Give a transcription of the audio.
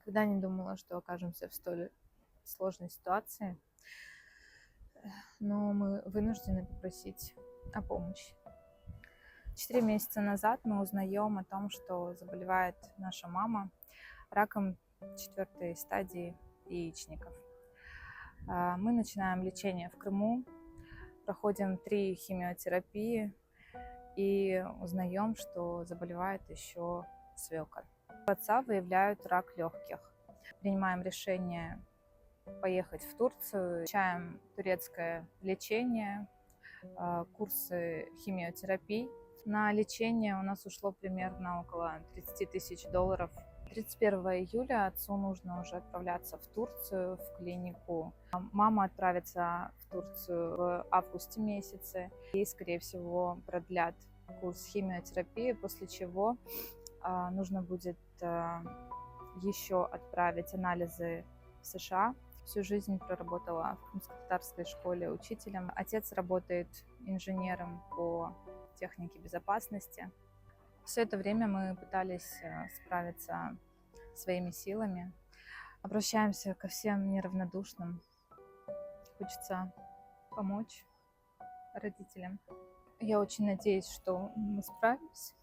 Никогда не думала, что окажемся в столь сложной ситуации, но мы вынуждены попросить о помощи. 4 месяца назад мы узнаем о том, что заболевает наша мама раком 4-й стадии яичников. Мы начинаем лечение в Крыму, проходим 3 химиотерапии и узнаем, что заболевает еще свекор. У отца выявляют рак легких. Принимаем решение поехать в Турцию, изучаем турецкое лечение, курсы химиотерапий. На лечение у нас ушло примерно около 30 тысяч долларов. 31 июля отцу нужно уже отправляться в Турцию, в клинику. Мама отправится в Турцию в августе месяце. Ей, скорее всего, продлят курс химиотерапии, после чего нужно будет еще отправить анализы в США. Всю жизнь проработала в крымско-татарской школе учителем. Отец работает инженером по технике безопасности. Все это время мы пытались справиться своими силами. Обращаемся ко всем неравнодушным. Хочется помочь родителям. Я очень надеюсь, что мы справимся.